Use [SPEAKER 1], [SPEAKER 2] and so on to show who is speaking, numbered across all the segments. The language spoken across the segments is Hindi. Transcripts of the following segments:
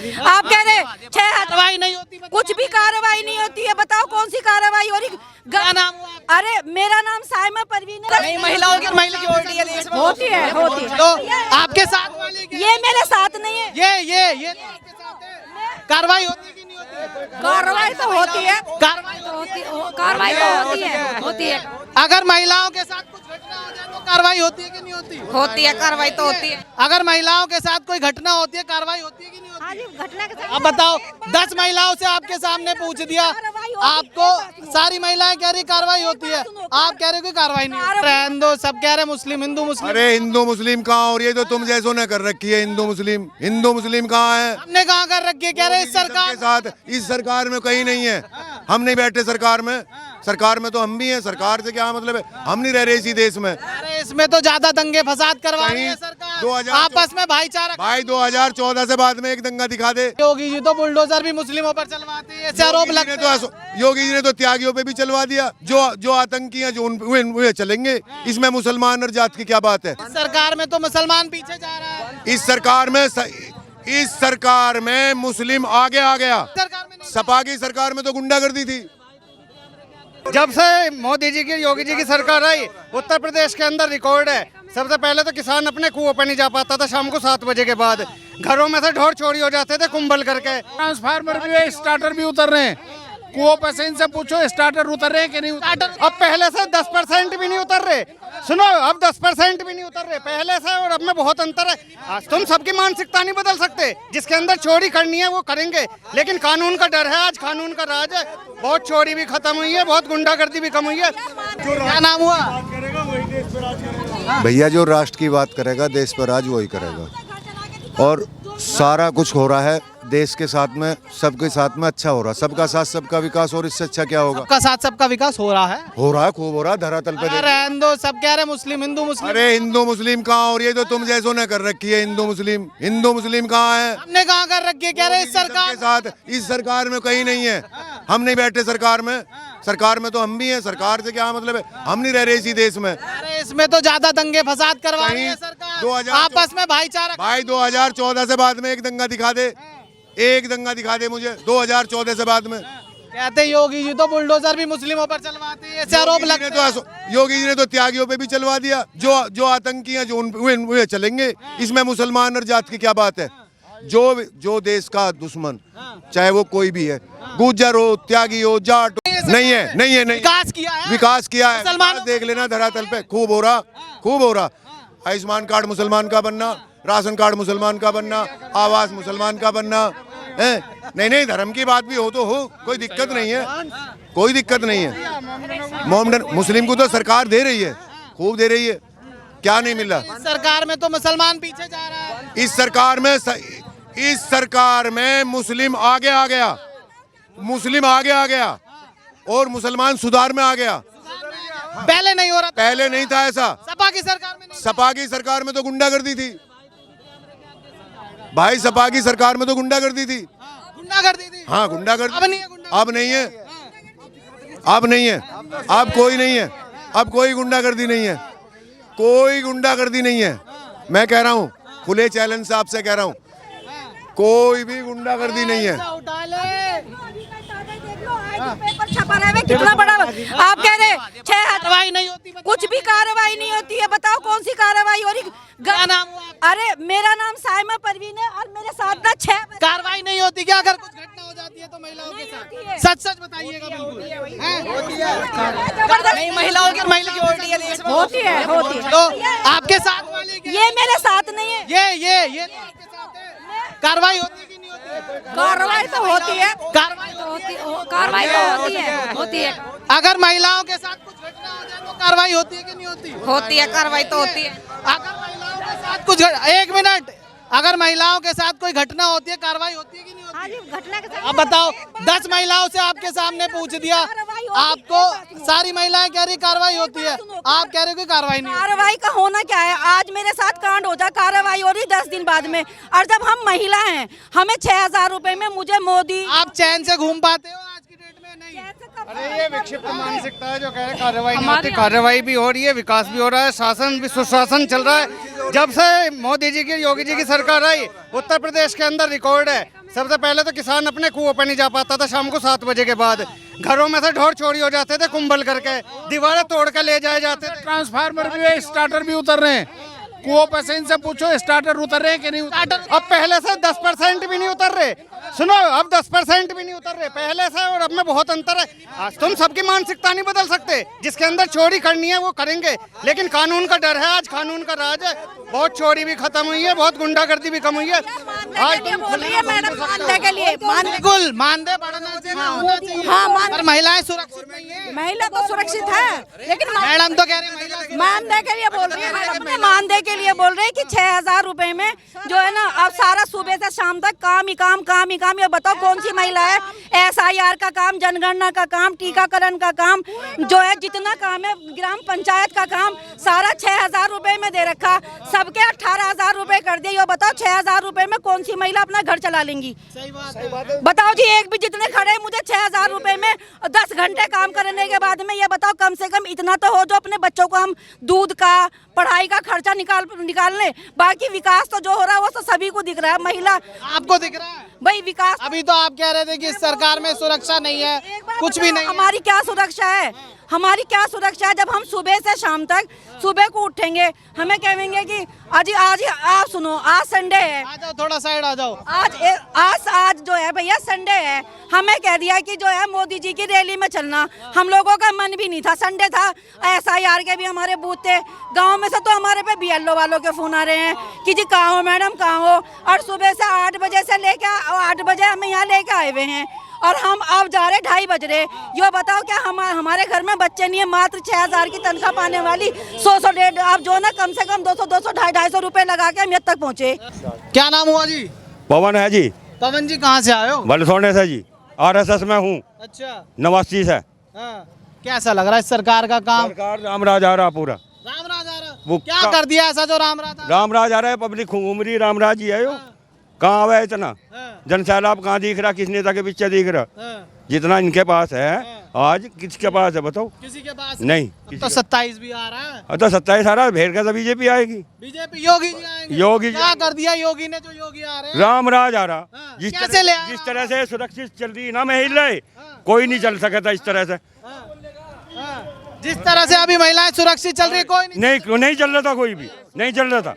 [SPEAKER 1] आप कह रहे
[SPEAKER 2] कार्रवाई नहीं होती,
[SPEAKER 1] कुछ भी कार्रवाई नहीं होती है। बताओ कौन सी कार्रवाई हो रही?
[SPEAKER 2] क्या नाम हुआ आपका?
[SPEAKER 1] अरे मेरा नाम साइमा परवीन है।
[SPEAKER 2] नहीं, महिलाओं की होती है देश में।
[SPEAKER 1] होती है।
[SPEAKER 2] तो आपके साथ वाले
[SPEAKER 1] ये मेरे साथ नहीं है।
[SPEAKER 2] ये तो आपके साथ है। कार्रवाई होती है कि नहीं होती?
[SPEAKER 1] कार्रवाई तो होती है।
[SPEAKER 2] कार्रवाई तो
[SPEAKER 1] कार्रवाई तो होती है।
[SPEAKER 2] अगर महिलाओं के साथ कुछ घटना हो जाए तो कार्रवाई होती है कि नहीं होती?
[SPEAKER 1] होती है, कार्रवाई तो होती है।
[SPEAKER 2] अगर महिलाओं के साथ कोई घटना होती है, कार्रवाई होती है कि नहीं होती?
[SPEAKER 1] हाँ जी, घटना के साथ
[SPEAKER 2] अब बताओ, 10 महिलाओं से आपके सामने पूछ दिया, आपको सारी महिलाएं कह रही कार्रवाई होती है, आप कह रहे हो कि कार्रवाई नहीं होती। रहने दो, सब कह रहे मुस्लिम हिंदू मुस्लिम।
[SPEAKER 3] अरे हिंदू मुस्लिम कहाँ? और ये तो तुम जैसों ने कर रखी है हिंदू मुस्लिम कहाँ है?
[SPEAKER 2] हमने कहाँ कर रखी है? कह रहे इस सरकार
[SPEAKER 3] के साथ, इस सरकार में कहीं नहीं है। हम नहीं बैठे सरकार में। सरकार में तो हम भी हैं। सरकार से क्या मतलब है? हम नहीं रह रहे इसी देश में।
[SPEAKER 2] अरे इसमें तो ज्यादा दंगे फसाद करवा रही है सरकार।
[SPEAKER 3] 2000
[SPEAKER 2] आपस में भाईचारा।
[SPEAKER 3] भाई 2014 से बाद में एक दंगा दिखा दे।
[SPEAKER 2] योगी जी तो बुलडोजर भी मुस्लिमों पर चलवाते हैं, ऐसे आरोप लगते हैं।
[SPEAKER 3] योगी जी ने तो त्यागियों पे भी चलवा दिया। जो आतंकी हैं, जो वे चलेंगे। इसमें मुसलमान और जात की क्या बात है?
[SPEAKER 2] इस सरकार में तो मुसलमान पीछे जा रहा है।
[SPEAKER 3] इस सरकार में मुस्लिम आगे आ गया।
[SPEAKER 2] सरकार में नहीं।
[SPEAKER 3] सपा की सरकार में तो गुंडागर्दी थी।
[SPEAKER 4] जब से मोदी जी की योगी जी की सरकार आई, उत्तर प्रदेश के अंदर रिकॉर्ड है। सबसे पहले तो किसान अपने कुओं पे नहीं जा पाता था शाम को 7 बजे के बाद। घरों में से ढोर चोरी हो जाते थे कुंभल करके।
[SPEAKER 5] ट्रांसफार्मर भी है, स्टार्टर भी उतर रहे हैं। कुओं पे से इनसे पूछो स्टार्टर उतर रहे हैं कि नहीं उतर रहे?
[SPEAKER 4] अब पहले से 10% भी नहीं उतर रहे। सुनो, अब 10% भी नहीं उतर रहे पहले से, और अब में बहुत अंतर है। आज तुम सबकी मानसिकता नहीं बदल सकते। जिसके अंदर चोरी करनी है वो करेंगे, लेकिन कानून का डर है। आज कानून का राज है। बहुत चोरी भी खत्म हुई है, बहुत गुंडागर्दी भी कम हुई है।
[SPEAKER 2] क्या नाम हुआ?
[SPEAKER 3] भैया जो राष्ट्र की बात करेगा, देश पर राज वही करेगा। और सारा कुछ हो रहा है देश के साथ में, सबके साथ में अच्छा हो रहा है। सबका साथ सबका विकास, और इससे अच्छा क्या होगा?
[SPEAKER 2] सबका साथ सबका विकास हो रहा है।
[SPEAKER 3] खूब हो रहा है। धरातल पे देखो।
[SPEAKER 2] रहने दो, सब कह रहे मुस्लिम हिंदू मुस्लिम।
[SPEAKER 3] अरे हिंदू मुस्लिम कहाँ? और ये तो तुम जैसों ने कर रखी है हिंदू मुस्लिम कहाँ है?
[SPEAKER 2] हमने कहाँ कर रखी है? कह रहे इस सरकार
[SPEAKER 3] के साथ, इस सरकार में कहीं नहीं है। हम नहीं बैठे सरकार में। सरकार में तो हम भी हैं। सरकार से क्या मतलब है? हम नहीं रह रहे इसी देश में।
[SPEAKER 2] अरे इसमें तो ज्यादा दंगे फसाद करवा रही है सरकार। आपस में भाईचारा।
[SPEAKER 3] भाई 2014 से बाद में एक दंगा दिखा दे। एक दंगा दिखा दे मुझे 2014 से बाद में।
[SPEAKER 2] कहते योगी जी तो बुलडोजर भी मुस्लिमों पर चलवाते हैं, ऐसे आरोप लगते हैं।
[SPEAKER 3] योगी जी ने तो त्यागियों पे भी चलवा दिया। जो आतंकी हैं, जो वे चलेंगे। इसमें मुसलमान और जात की क्या बात है? जो देश का दुश्मन, चाहे वो कोई भी है, गुज्जर हो, त्यागी हो, जाट हो, नहीं है। विकास किया है।
[SPEAKER 2] मुसलमान
[SPEAKER 3] देख लेना धरातल पे खूब हो रहा। आयुष्मान कार्ड मुसलमान का बनना, राशन कार्ड मुसलमान का बनना, आवास मुसलमान का बनना है। नहीं, धर्म की बात भी हो तो हो, कोई दिक्कत नहीं है। मोहम्मदन मुस्लिम को तो सरकार दे रही है, खूब दे रही है। क्या नहीं मिला?
[SPEAKER 2] इस सरकार में तो मुसलमान पीछे जा रहा है।
[SPEAKER 3] इस सरकार में मुस्लिम आगे आ गया और मुसलमान सुधार में आ गया।
[SPEAKER 2] पहले नहीं हो रहा।
[SPEAKER 3] पहले नहीं था ऐसा।
[SPEAKER 2] सपा की सरकार में नहीं।
[SPEAKER 3] सपा की सरकार में तो गुंडागर्दी थी भाई। सपा की सरकार में तो गुंडागर्दी थी। हाँ, गुंडागर्दी। अब नहीं है। अब कोई नहीं है। अब कोई गुंडागर्दी नहीं है। मैं कह रहा हूँ, खुले चैलेंज से आपसे कह रहा हूँ, कोई भी गुंडागर्दी नहीं है।
[SPEAKER 1] पेपर छपा रहे हैं, कितना बड़ा। आप कह रहे
[SPEAKER 2] कार्रवाई नहीं होती।
[SPEAKER 1] कुछ भी कार्रवाई नहीं होती है। बताओ कौन सी कार्रवाई हो रही?
[SPEAKER 2] क्या नाम हुआ आपका?
[SPEAKER 1] अरे मेरा नाम साइमा परवीन है, और मेरे साथ ना 6
[SPEAKER 2] कार्रवाई नहीं होती क्या? अगर कुछ घटना हो जाती है तो महिलाओं के साथ सच बताइएगा। बिल्कुल नहीं, महिलाओं की होती है देश में।
[SPEAKER 1] होती है।
[SPEAKER 2] तो आपके साथ वाले
[SPEAKER 1] ये मेरे साथ नहीं है।
[SPEAKER 2] ये तो आपके साथ है। कार्रवाई होती है कि नहीं होती?
[SPEAKER 1] कार्रवाई तो होती है।
[SPEAKER 2] होती है। अगर महिलाओं के साथ कुछ घटना हो जाए तो कार्रवाई होती है कि नहीं होती?
[SPEAKER 1] होती है, कार्रवाई तो होती है।
[SPEAKER 2] अगर महिलाओं के साथ कुछ एक मिनट, अगर महिलाओं के साथ कोई घटना होती है, कार्रवाई होती है कि नहीं होती?
[SPEAKER 1] हाँ जी, घटना के साथ।
[SPEAKER 2] अब बताओ, 10 महिलाओं से आपके सामने पूछ दिया, आपको सारी महिलाएं कह रही कार्रवाई होती है, आप कह रहे हो कि कार्रवाई नहीं?
[SPEAKER 1] कार्रवाई का होना क्या है? आज मेरे साथ कांड हो जाए, कार्रवाई हो रही 10 दिन बाद में। और जब हम महिला हैं, हमें 6000 रुपए में मुझे मोदी।
[SPEAKER 2] आप चैन से घूम पाते हो आज की डेट में?
[SPEAKER 4] अरे ये विक्षिप्त मानसिकता है जो कह रहे कार्रवाई नहीं होती। कार्रवाई भी हो रही है, विकास भी हो रहा है, शासन भी सुशासन चल रहा है। जब से मोदी जी की योगी जी की सरकार आई, उत्तर प्रदेश के अंदर रिकॉर्ड है। सबसे पहले तो किसान अपने कुओं पे नहीं जा पाता था शाम को 7 बजे के बाद। घरों में से ढोर चोरी हो जाते थे कुंभल करके, दीवारें तोड़ के ले जाए जाते थे।
[SPEAKER 5] ट्रांसफार्मर भी है, स्टार्टर भी उतर रहे हैं। कुओं पे से इनसे पूछो स्टार्टर उतर रहे हैं कि नहीं उतर रहे।
[SPEAKER 4] अब पहले से 10% भी नहीं उतर रहे। सुनो, अब 10% भी नहीं उतर रहे पहले से, और अब में बहुत अंतर है। आज तुम सबकी मानसिकता नहीं बदल सकते। जिसके अंदर चोरी करनी है वो करेंगे, लेकिन कानून का डर है। आज कानून का राज है। बहुत चोरी भी खत्म हुई है, बहुत गुंडागर्दी भी कम हुई है। आज तुम
[SPEAKER 1] बोल रही है मैडम, मानने के लिए
[SPEAKER 2] बिल्कुल मानदेय बढ़ना चाहिए। हाँ, पर महिलाएं सुरक्षित नहीं है।
[SPEAKER 1] महिला तो सुरक्षित है, लेकिन
[SPEAKER 2] मैडम तो कह रही महिला
[SPEAKER 1] मानदेय के लिए बोल रही है मैडम, अपने मानदेय के लिए बोल रहे हैं कि 6,000 रुपए में जो है ना, अब सारा सुबह से शाम तक काम ही काम, काम ही काम। ये बताओ कौन सी महिला है? SIR का काम, जनगणना का काम, टीकाकरण का काम, जो है जितना काम है, ग्राम पंचायत का काम, सारा 6,000 रुपए में दे रखा। सबके 18,000 रुपए कर दिए। ये बताओ 6,000 रुपए में कौन सी महिला अपना घर चला लेंगी?
[SPEAKER 2] सही बात है।
[SPEAKER 1] बताओ जी, एक भी जितने खड़े मुझे 6,000 रुपए में 10 घंटे काम करने के बाद में, ये बताओ कम से कम इतना तो हो जो अपने बच्चों को हम दूध का, पढ़ाई का खर्चा निकाल ले। बाकी विकास तो जो हो रहा है वो तो सभी को दिख रहा है। महिला
[SPEAKER 2] आपको दिख रहा है
[SPEAKER 1] भाई विकास।
[SPEAKER 2] अभी तो आप कह रहे थे कि इस सरकार में सुरक्षा नहीं है, कुछ भी नहीं है।
[SPEAKER 1] हमारी क्या सुरक्षा है? हमारी क्या सुरक्षा है? जब हम सुबह से शाम तक सुबह को उठेंगे, हमें कहेंगे कि आज आप सुनो, आज संडे है,
[SPEAKER 2] आ जाओ, थोड़ा साइड आ जाओ।
[SPEAKER 1] आज जो है भैया संडे है। हमें कह दिया कि जो है मोदी जी की रैली में चलना। हम लोगों का मन भी नहीं था, संडे था। SIR के भी हमारे बूथ थे। गांव में से तो हमारे पे BLO वालों के फोन आ रहे हैं कि जी कहाँ हो मैडम, कहाँ हो। और सुबह से 8 बजे से लेकर 8 बजे हमें यहाँ लेके आए हुए हैं, और हम अब जा रहे 2:30 बज रहे। यो बताओ क्या हमारे घर में बच्चे नहीं है? मात्र 6,000 की तनख्वाह पाने वाली 100-150 आप जो ना कम से कम 200-200, 250 रुपए लगा के हम यहाँ तक पहुँचे।
[SPEAKER 2] क्या नाम हुआ जी?
[SPEAKER 6] पवन है जी।
[SPEAKER 2] पवन जी कहाँ से आए हो?
[SPEAKER 6] बलसोने से जी, RSS में हूँ।
[SPEAKER 2] अच्छा,
[SPEAKER 6] नवासी से।
[SPEAKER 2] हाँ। कैसा लग रहा है इस सरकार का काम?
[SPEAKER 6] सरकार रामराज आ रहा पूरा।
[SPEAKER 2] रामराज आ रहा।
[SPEAKER 6] वो
[SPEAKER 2] क्या कर दिया ऐसा जो रामराज?
[SPEAKER 6] रामराज आ रहा है, पब्लिक घूम रही, रामराज ही है यो। कहाँ आवा है इतना जन सैलाब? कहाँ दिख रहा? किस नेता के पीछे दिख रहा? जितना इनके पास है आज, किसके पास है बताओ?
[SPEAKER 2] किसी के पास
[SPEAKER 6] नहीं।
[SPEAKER 2] तो 27 भी आ रहा है।
[SPEAKER 6] तो 27 आ रहा है, भेड़ का तो बीजेपी आएगी।
[SPEAKER 2] बीजेपी योगी जी आएंगे।
[SPEAKER 6] योगी
[SPEAKER 2] क्या कर दिया योगी ने जो योगी आ रहे हैं?
[SPEAKER 6] रामराज आ रहा।
[SPEAKER 2] कैसे ले आया?
[SPEAKER 6] जिस तरह से सुरक्षित चल रही ना महिल रहे, कोई नहीं चल सका था इस तरह से।
[SPEAKER 2] जिस तरह से अभी महिलाएं सुरक्षित चल रही, कोई
[SPEAKER 6] नहीं चल रहा था, कोई भी नहीं चल रहा था,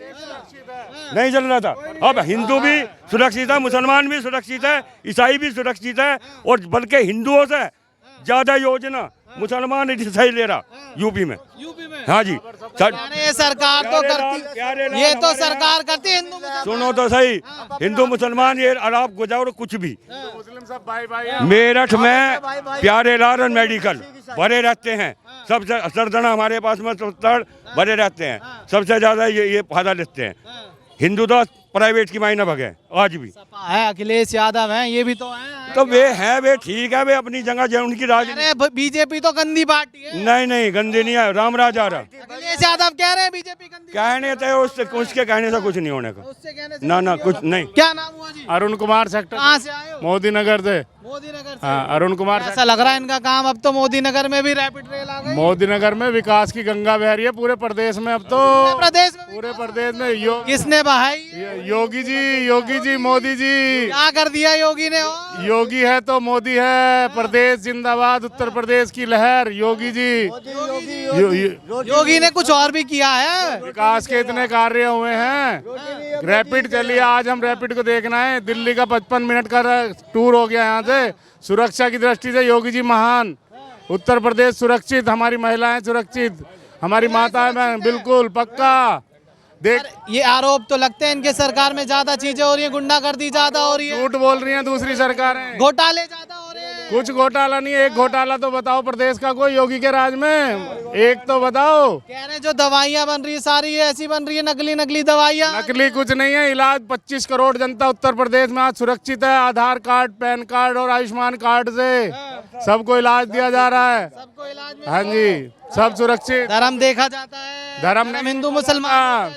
[SPEAKER 6] नहीं चल रहा था। अब हिंदू भी सुरक्षित है, मुसलमान भी सुरक्षित है, ईसाई भी सुरक्षित है, और बल्कि हिंदुओं से ज्यादा योजना मुसलमान सही ले रहा यूपी में। हाँ जी,
[SPEAKER 2] ये सरकार तो करती, ये तो सरकार करती है। हिंदू
[SPEAKER 6] सुनो तो सही, हिंदू मुसलमान ये अलाप गुजारो कुछ भी। मेरठ में प्यारे लाल और मेडिकल भरे रहते हैं, सबसे सरदना हमारे पास में भरे रहते हैं, सबसे ज्यादा ये फायदा लेते हैं। हिंदू तो प्राइवेट की मायने भगे आज भी
[SPEAKER 2] है। अखिलेश यादव हैं, ये भी तो हैं।
[SPEAKER 6] तो वे ठीक है, वे अपनी जगह जो उनकी राज।
[SPEAKER 2] अरे बीजेपी तो गंदी पार्टी है।
[SPEAKER 6] नहीं गंदी नहीं है, रामराज आ रहा।
[SPEAKER 2] अखिलेश यादव कह रहे हैं बीजेपी गंदी।
[SPEAKER 6] कहने थे उसके कहने से कुछ नहीं होने का। ना कुछ नहीं।
[SPEAKER 2] क्या नाम हुआ जी?
[SPEAKER 5] अरुण कुमार, सेक्टर
[SPEAKER 2] कहाँ से आए हो?
[SPEAKER 5] मोदी नगर से।
[SPEAKER 2] मोदी नगर से।
[SPEAKER 5] हाँ, अरुण कुमार।
[SPEAKER 2] ऐसा लग रहा है इनका काम, अब तो मोदी नगर में भी रैपिड रेल आ गई।
[SPEAKER 5] मोदी नगर में विकास की गंगा बह रही है पूरे प्रदेश में। अब तो पूरे प्रदेश में
[SPEAKER 2] किसने बहाई?
[SPEAKER 5] योगी जी, मोदी जी।
[SPEAKER 2] क्या कर दिया योगी ने?
[SPEAKER 5] योगी है तो मोदी है। प्रदेश जिंदाबाद, उत्तर प्रदेश की लहर, योगी जी।
[SPEAKER 2] योगी ने कुछ और भी किया है।
[SPEAKER 5] विकास के इतने कार्य हुए हैं। रैपिड चलिए, आज हम रैपिड को देखना है। दिल्ली का 55 मिनट का टूर हो गया यहाँ से। सुरक्षा की दृष्टि से योगी जी महान। उत्तर प्रदेश सुरक्षित, हमारी महिलाएं सुरक्षित, हमारी माताएं बहन बिल्कुल पक्का। देख,
[SPEAKER 2] ये आरोप तो लगते हैं इनके सरकार में ज्यादा चीजें हो रही हैं, गुंडागर्दी ज्यादा हो रही है,
[SPEAKER 5] झूठ बोल रही हैं दूसरी सरकारें,
[SPEAKER 2] घोटाले ज्यादा हो रहे हैं।
[SPEAKER 5] कुछ घोटाला नहीं है। एक घोटाला तो बताओ प्रदेश का कोई योगी के राज में, एक तो बताओ।
[SPEAKER 2] कह रहे हैं जो दवाइयाँ बन रही है सारी ऐसी बन रही है, नकली दवाइयाँ।
[SPEAKER 5] नकली कुछ नहीं है। इलाज 25 करोड़ जनता उत्तर प्रदेश में आज सुरक्षित है। आधार कार्ड, पैन कार्ड और आयुष्मान कार्ड से सबको इलाज दिया जा रहा है।
[SPEAKER 2] सबको इलाज।
[SPEAKER 5] हाँ जी, सब सुरक्षित।
[SPEAKER 2] धर्म देखा जाता है,
[SPEAKER 5] धर्म
[SPEAKER 2] हिंदू मुसलमान।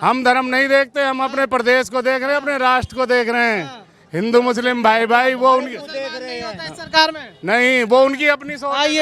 [SPEAKER 5] हम धर्म नहीं देखते, हम अपने प्रदेश को देख रहे हैं, अपने राष्ट्र को देख रहे हैं। हिंदू मुस्लिम भाई भाई वो उनकी
[SPEAKER 2] देख रहे हैं सरकार में
[SPEAKER 5] नहीं, वो उनकी अपनी सोच है।